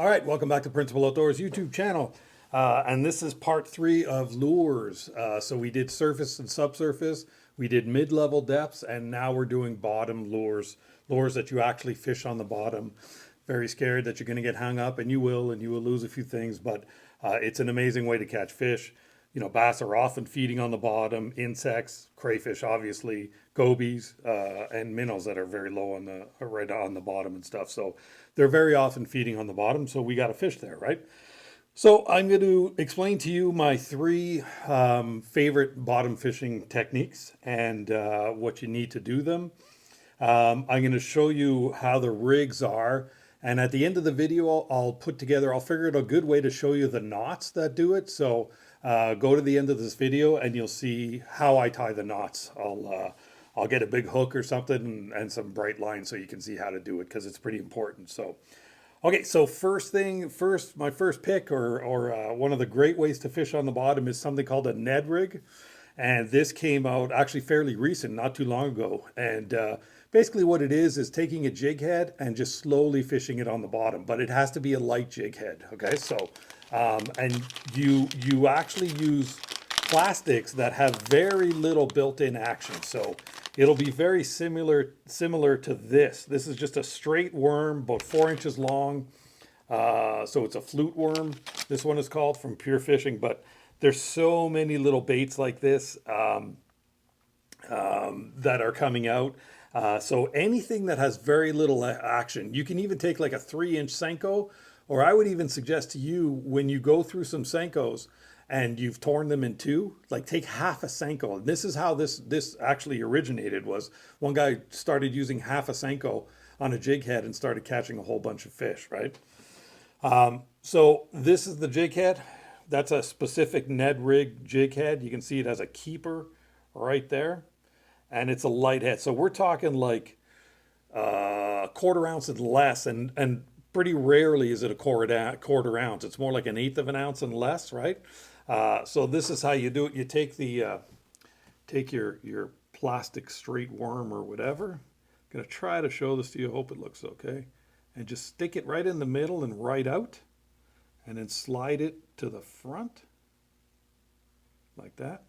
All right, welcome back to Principal Outdoors YouTube channel. And this is part 3 of lures. So we did surface and subsurface, we did mid-level depths, and now we're doing bottom lures. Lures that you actually fish on the bottom. Very scared that you're going to get hung up, and you will lose a few things, but it's an amazing way to catch fish. You know, bass are often feeding on the bottom, insects, crayfish, obviously, gobies, and minnows that are very low on the right on the bottom and stuff. So they're very often feeding on the bottom. So we got to fish there, right? So I'm going to explain to you my 3 favorite bottom fishing techniques and what you need to do them. I'm going to show you how the rigs are. And at the end of the video, I'll figure out a good way to show you the knots that do it. So go to the end of this video and you'll see how I tie the knots. I'll get a big hook or something and some bright lines so you can see how to do it, because it's pretty important. So, okay, so my first pick or one of the great ways to fish on the bottom is something called a Ned Rig. And this came out actually fairly recent, not too long ago. And basically what it is taking a jig head and just slowly fishing it on the bottom. But it has to be a light jig head, okay? So, and you actually use plastics that have very little built-in action. So it'll be very similar to this. This is just a straight worm, about 4 inches long. So it's a flute worm, this one is called, from Pure Fishing. But there's so many little baits like this that are coming out. So anything that has very little action, you can even take like a 3-inch Senko, or I would even suggest to you, when you go through some Senkos and you've torn them in two, like take half a Senko. And this is how this actually originated. Was one guy started using half a Senko on a jig head and started catching a whole bunch of fish, right? So this is the jig head. That's a specific Ned Rig jig head. You can see it has a keeper right there, and it's a light head. So we're talking like quarter ounce and less, and pretty rarely is it a quarter ounce. It's more like 1/8 of an ounce and less, right? So this is how you do it. You take take your plastic straight worm or whatever. I'm gonna try to show this to you. Hope it looks okay. And just stick it right in the middle and right out, and then slide it to the front like that.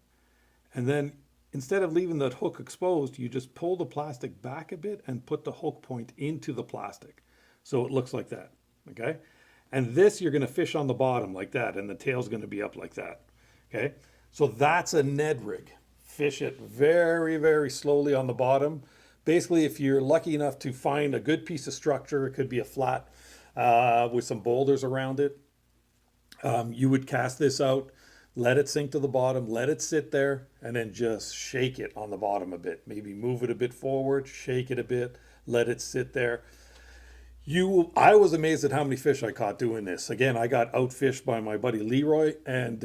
And then instead of leaving that hook exposed, you just pull the plastic back a bit and put the hook point into the plastic. So it looks like that, okay? And this, you're gonna fish on the bottom like that, and the tail's gonna be up like that, okay? So that's a Ned Rig. Fish it very, very slowly on the bottom. Basically, if you're lucky enough to find a good piece of structure, it could be a flat with some boulders around it, you would cast this out, let it sink to the bottom, let it sit there, and then just shake it on the bottom a bit. Maybe move it a bit forward, shake it a bit, let it sit there. I was amazed at how many fish I caught doing this. Again, I got outfished by my buddy Leroy, and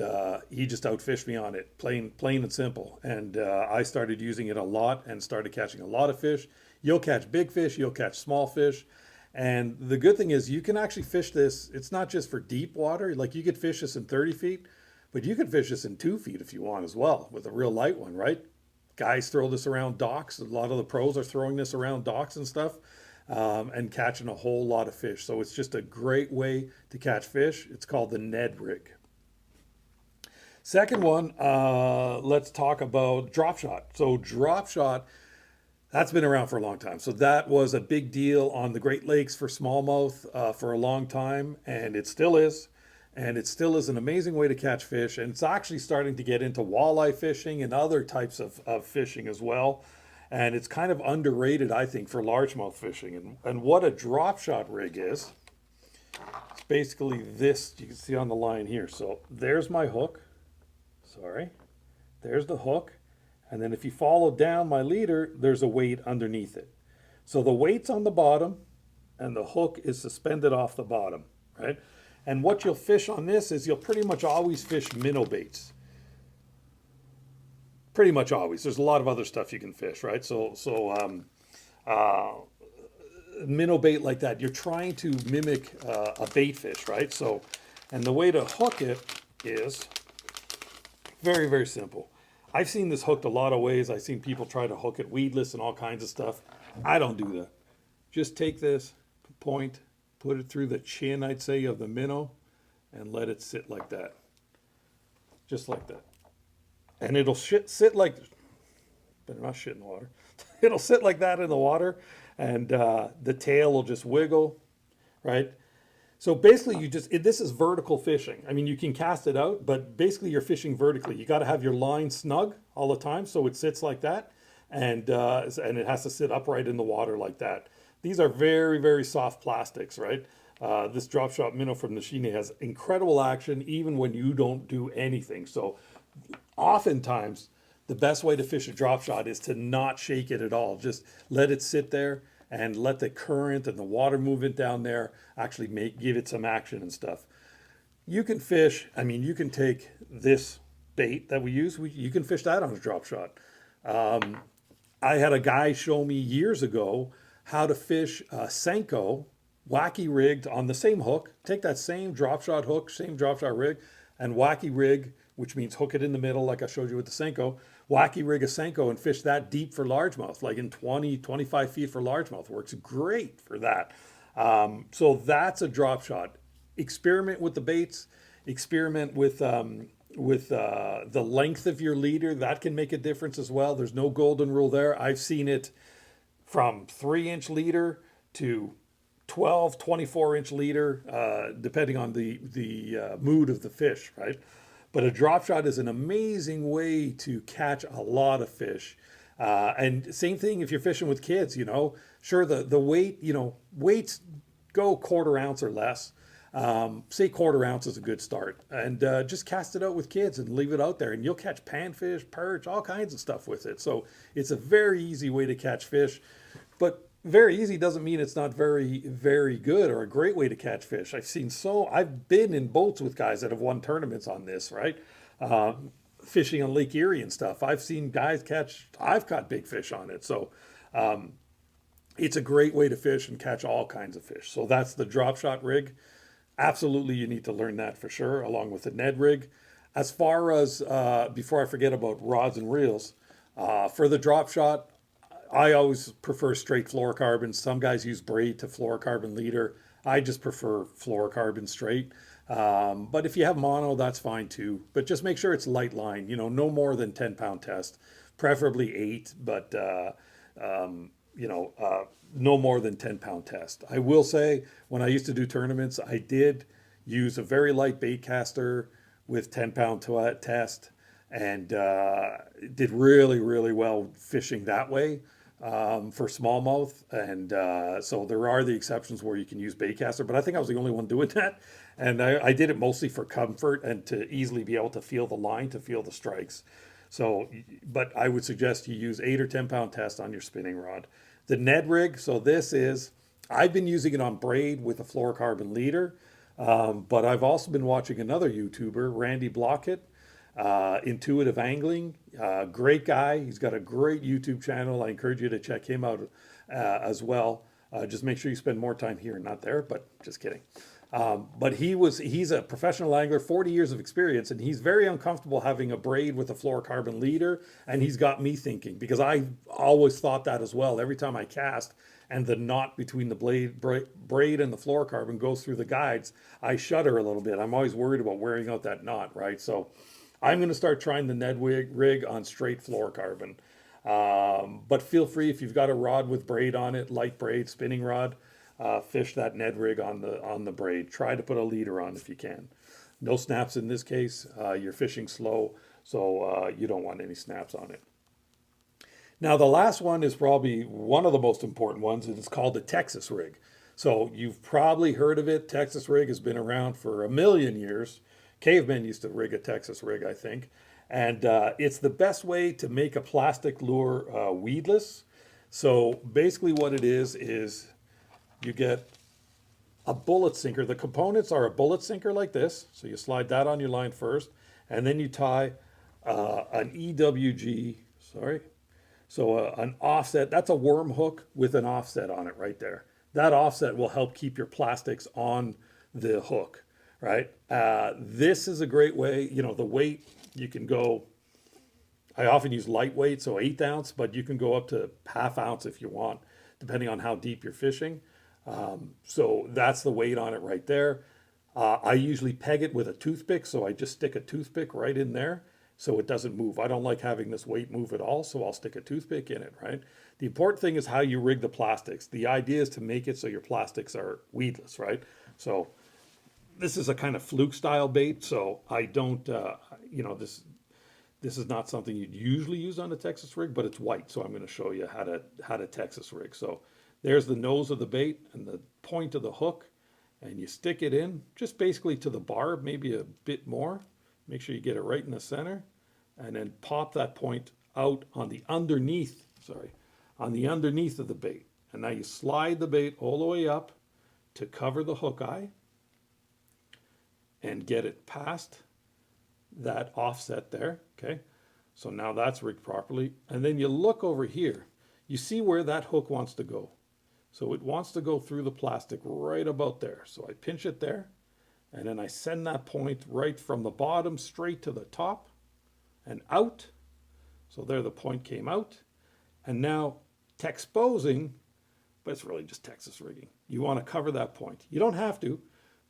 he just outfished me on it, plain and simple. And I started using it a lot and started catching a lot of fish. You'll catch big fish, you'll catch small fish. And the good thing is you can actually fish this. It's not just for deep water. Like, you could fish this in 30 feet, but you could fish this in 2 feet if you want as well, with a real light one, right? Guys throw this around docks. A lot of the pros are throwing this around docks and stuff. And catching a whole lot of fish. So it's just a great way to catch fish. It's called the Ned Rig. Second one, let's talk about drop shot. So drop shot, that's been around for a long time. So that was a big deal on the Great Lakes for smallmouth for a long time, and it still is. And it still is an amazing way to catch fish. And it's actually starting to get into walleye fishing and other types of fishing as well. And it's kind of underrated, I think, for largemouth fishing. And what a drop shot rig is, it's basically this, you can see on the line here. So there's my hook, sorry, there's the hook. And then if you follow down my leader, there's a weight underneath it. So the weight's on the bottom and the hook is suspended off the bottom, right? And what you'll fish on this is you'll pretty much always fish minnow baits. Pretty much always. There's a lot of other stuff you can fish, right? So minnow bait like that, you're trying to mimic a bait fish, right? So, and the way to hook it is very, very simple. I've seen this hooked a lot of ways. I've seen people try to hook it weedless and all kinds of stuff. I don't do that. Just take this point, put it through the chin, I'd say, of the minnow, and let it sit like that. Just like that. And it'll sit like, better not shit in the water. It'll sit like that in the water, and the tail will just wiggle, right? So basically, this is vertical fishing. I mean, you can cast it out, but basically you're fishing vertically. You got to have your line snug all the time, so it sits like that, and it has to sit upright in the water like that. These are very, very soft plastics, right? This drop shot minnow from Nishine has incredible action even when you don't do anything. So oftentimes, the best way to fish a drop shot is to not shake it at all. Just let it sit there and let the current and the water movement down there actually give it some action and stuff. You can fish, I mean, you can take this bait that we use, you can fish that on a drop shot. I had a guy show me years ago how to fish Senko, wacky rigged on the same hook. Take that same drop shot hook, same drop shot rig, and wacky rig, which means hook it in the middle like I showed you with the Senko, wacky rig a Senko and fish that deep for largemouth, like in 20, 25 feet for largemouth. Works great for that. So that's a drop shot. Experiment with the baits, experiment with the length of your leader. That can make a difference as well. There's no golden rule there. I've seen it from 3-inch leader to 12, 24-inch leader, depending on the mood of the fish, right? But a drop shot is an amazing way to catch a lot of fish. And same thing if you're fishing with kids, sure, the weight, weights go 1/4 ounce or less. Say 1/4 ounce is a good start. And just cast it out with kids and leave it out there. And you'll catch panfish, perch, all kinds of stuff with it. So it's a very easy way to catch fish. But very easy doesn't mean it's not very, very good or a great way to catch fish. I've been in boats with guys that have won tournaments on this, right? Fishing on Lake Erie and stuff. I've seen guys I've caught big fish on it. So it's a great way to fish and catch all kinds of fish. So that's the drop shot rig. Absolutely, you need to learn that for sure, along with the Ned rig. As far as, before I forget about rods and reels, for the drop shot, I always prefer straight fluorocarbon. Some guys use braid to fluorocarbon leader. I just prefer fluorocarbon straight. But if you have mono, that's fine too. But just make sure it's light line, no more than 10-pound test, preferably 8, but no more than 10-pound test. I will say, when I used to do tournaments, I did use a very light bait caster with 10-pound test, and did really, really well fishing that way for smallmouth. And so there are the exceptions where you can use baitcaster, but I think I was the only one doing that. And I did it mostly for comfort and to easily be able to feel the line, to feel the strikes. So, but I would suggest you use 8 or 10-pound test on your spinning rod. The Ned rig, so I've been using it on braid with a fluorocarbon leader, but I've also been watching another YouTuber, Randy Blockett, Intuitive Angling, great guy. He's got a great YouTube channel. I encourage you to check him out as well. Just make sure you spend more time here and not there, but just kidding. But he's a professional angler, 40 years of experience, and he's very uncomfortable having a braid with a fluorocarbon leader. And he's got me thinking, because I always thought that as well. Every time I cast and the knot between the braid and the fluorocarbon goes through the guides, I shudder a little bit. I'm always worried about wearing out that knot, right? So I'm going to start trying the Ned rig on straight fluorocarbon. But feel free, if you've got a rod with braid on it, light braid, spinning rod, fish that Ned rig on the braid. Try to put a leader on if you can. No snaps in this case. You're fishing slow, so you don't want any snaps on it. Now, the last one is probably one of the most important ones, and it's called the Texas rig. So you've probably heard of it. Texas rig has been around for a million years. Cavemen used to rig a Texas rig, I think. And it's the best way to make a plastic lure weedless. So basically what it is you get a bullet sinker. The components are a bullet sinker like this. So you slide that on your line first, and then you tie an EWG, an offset. That's a worm hook with an offset on it right there. That offset will help keep your plastics on the hook, right? This is a great way, the weight, you can go, I often use lightweight, so 1/8 ounce, but you can go up to 1/2 ounce if you want, depending on how deep you're fishing. So that's the weight on it right there. I usually peg it with a toothpick, so I just stick a toothpick right in there so it doesn't move. I don't like having this weight move at all, so I'll stick a toothpick in it, right? The important thing is how you rig the plastics. The idea is to make it so your plastics are weedless, right? So this is a kind of fluke style bait, so I don't, this is not something you'd usually use on a Texas rig, but it's white, so I'm going to show you how to Texas rig. So there's the nose of the bait and the point of the hook, and you stick it in just basically to the barb, maybe a bit more. Make sure you get it right in the center, and then pop that point out on the underneath, on the underneath of the bait. And now you slide the bait all the way up to cover the hook eye and get it past that offset there, okay? So now that's rigged properly. And then you look over here, you see where that hook wants to go. So it wants to go through the plastic right about there. So I pinch it there, and then I send that point right from the bottom straight to the top and out. So there the point came out. And now Texposing, but it's really just Texas rigging. You want to cover that point. You don't have to,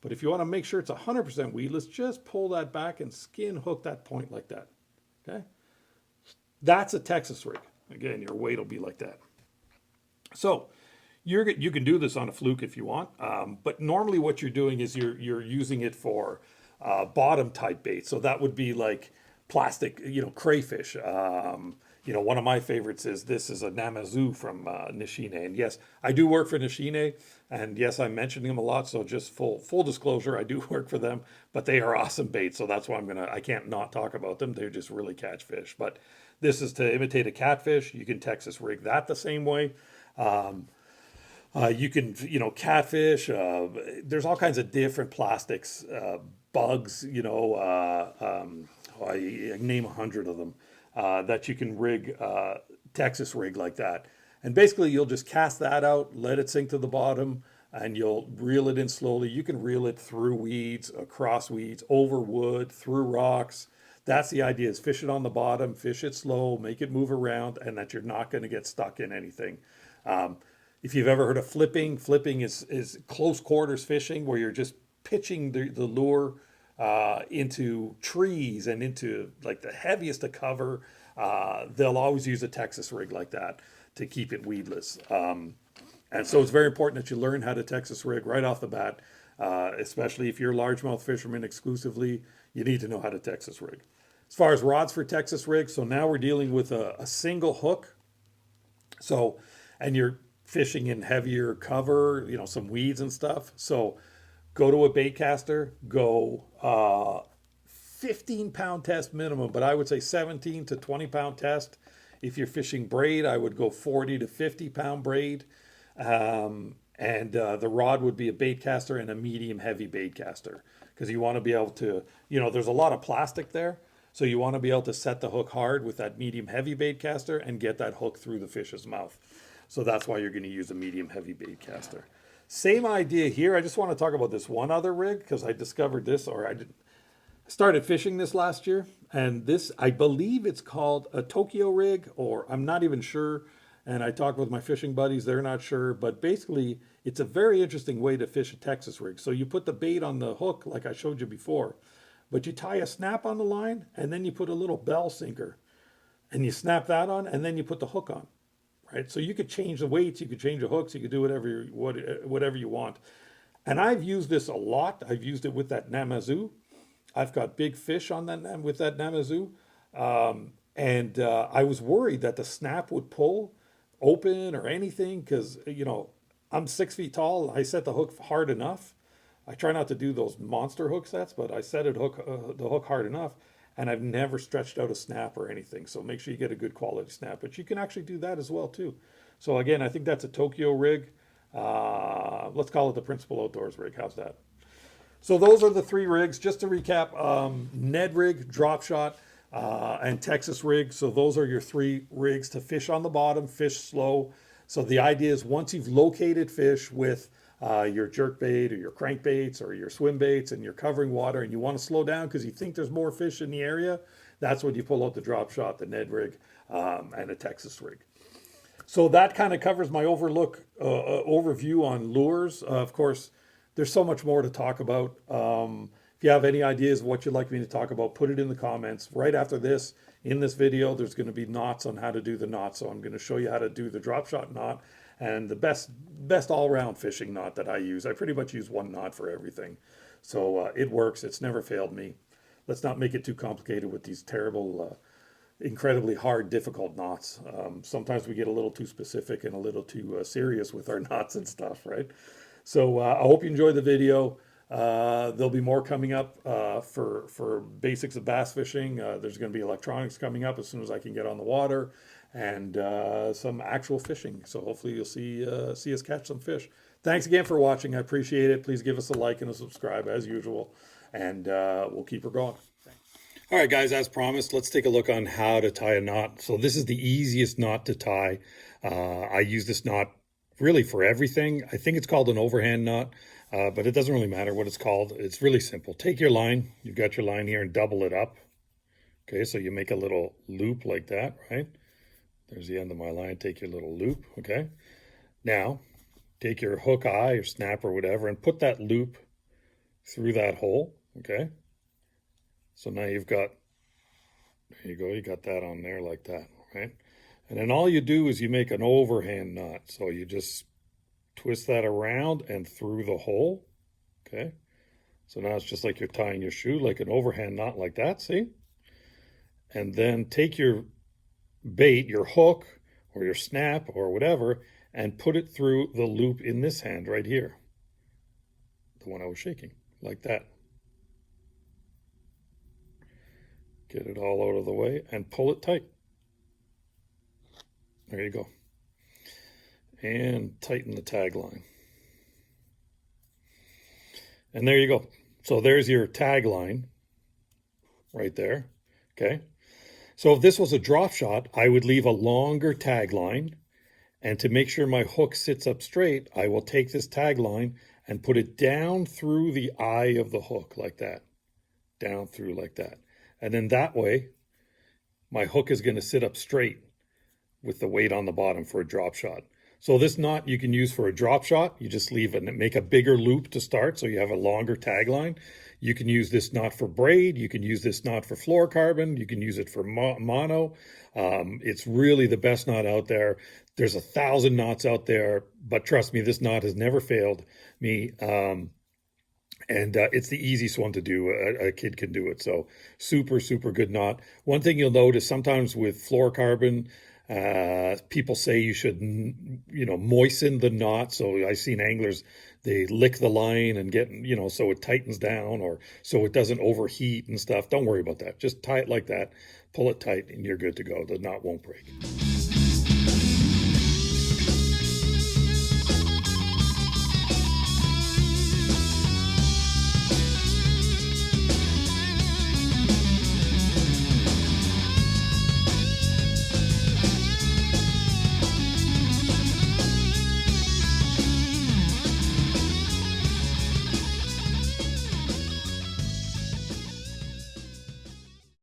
but if you want to make sure it's 100% weedless, just pull that back and skin hook that point like that, okay? That's a Texas rig. Again, your weight will be like that. So you can do this on a fluke if you want, but normally what you're doing is you're using it for bottom type bait. So that would be like plastic, crayfish. One of my favorites is this is a Namazu from Nishine. And yes, I do work for Nishine, and yes, I'm mentioning them a lot. So just full disclosure, I do work for them, but they are awesome baits. So that's why I can't not talk about them. They just really catch fish. But this is to imitate a catfish. You can Texas rig that the same way. You can, catfish. There's all kinds of different plastics, bugs. I name 100 of them that you can rig, Texas rig like that. And basically, you'll just cast that out, let it sink to the bottom, and you'll reel it in slowly. You can reel it through weeds, across weeds, over wood, through rocks. That's the idea: is fish it on the bottom, fish it slow, make it move around, and that you're not going to get stuck in anything. If you've ever heard of flipping is close quarters fishing, where you're just pitching the lure into trees and into like the heaviest of cover. They'll always use a Texas rig like that to keep it weedless. And so it's very important that you learn how to Texas rig right off the bat, especially if you're a largemouth fisherman exclusively. You need to know how to Texas rig. As far as rods for Texas rig, so now we're dealing with a single hook. So, and you're fishing in heavier cover, some weeds and stuff. So go to a bait caster, go 15-pound test minimum, but I would say 17 to 20-pound test. If you're fishing braid, I would go 40 to 50-pound braid. And the rod would be a bait caster and a medium heavy bait caster, because you want to be able to, there's a lot of plastic there. So you want to be able to set the hook hard with that medium heavy bait caster and get that hook through the fish's mouth. So that's why you're going to use a medium heavy bait caster. Same idea here. I just want to talk about this one other rig because I discovered this, or I started fishing this last year. And this, I believe it's called a Tokyo rig, or I'm not even sure. And I talked with my fishing buddies, they're not sure. But basically, it's a very interesting way to fish a Texas rig. So you put the bait on the hook like I showed you before, but you tie a snap on the line, and then you put a little bell sinker, and you snap that on, and then you put the hook on. Right, so you could change the weights, you could change the hooks, you could do whatever you want. And I've used this a lot. I've used it with that Namazu. I've got big fish on that with that Namazu, and I was worried that the snap would pull open or anything because I'm 6 feet tall. I set the hook hard enough. I try not to do those monster hook sets, but I set the hook hard enough. And I've never stretched out a snap or anything. So make sure you get a good quality snap. But you can actually do that as well too. So again, I think that's a Tokyo rig. Let's call it the Principal Outdoors rig. How's that? So those are the 3 rigs. Just to recap, Ned Rig, Drop Shot, and Texas rig. So those are your 3 rigs to fish on the bottom, fish slow. So the idea is once you've located fish with your jerk bait or your crankbaits or your swim baits and you're covering water and you want to slow down because you think there's more fish in the area, that's when you pull out the Drop Shot, the Ned Rig, and a Texas rig. So that kind of covers my overview on lures. Of course, there's so much more to talk about. If you have any ideas of what you'd like me to talk about, put it in the comments. Right after this, in this video, there's going to be knots on how to do the knot. So I'm going to show you how to do the drop shot knot and the best all-round fishing knot that I use. I pretty much use one knot for everything. So it works. It's never failed me. Let's not make it too complicated with these terrible, incredibly hard, difficult knots. Sometimes we get a little too specific and a little too serious with our knots and stuff, right? So I hope you enjoyed the video. There'll be more coming up for basics of bass fishing. There's going to be electronics coming up as soon as I can get on the water, and some actual fishing. So hopefully you'll see us catch some fish. Thanks again for watching. I appreciate it. Please give us a like and a subscribe as usual, and we'll keep her going. Thanks. All right, guys, as promised, let's take a look on how to tie a knot. So this is the easiest knot to tie. I use this knot really for everything. I think it's called an overhand knot, but it doesn't really matter what it's called. It's really simple. Take your line. You've got your line here and double it up. Okay, so you make a little loop like that, right? There's the end of my line. Take your little loop, okay? Now, take your hook eye or snap or whatever and put that loop through that hole, okay? So now you've got, there you go, you got that on there like that, right? And then all you do is you make an overhand knot. So you just twist that around and through the hole, okay? So now it's just like you're tying your shoe, like an overhand knot like that, see? And then take your bait, your hook or your snap or whatever, and put it through the loop in this hand right here. The one I was shaking, like that. Get it all out of the way and pull it tight. There you go. And tighten the tag line. And there you go. So there's your tag line right there. Okay. So if this was a drop shot, I would leave a longer tag line. And to make sure my hook sits up straight, I will take this tag line and put it down through the eye of the hook like that. Down through like that. And then that way, my hook is going to sit up straight with the weight on the bottom for a drop shot. So this knot you can use for a drop shot. You just leave it and make a bigger loop to start so you have a longer tag line. You can use this knot for braid. You can use this knot for fluorocarbon. You can use it for mono. It's really the best knot out there. There's 1,000 knots out there, but trust me, this knot has never failed me. And it's the easiest one to do. A kid can do it. So super, super good knot. One thing you'll notice sometimes with fluorocarbon, people say you should, moisten the knot. So I've seen anglers, they lick the line and get, so it tightens down or so it doesn't overheat and stuff. Don't worry about that. Just tie it like that, pull it tight, and you're good to go. The knot won't break.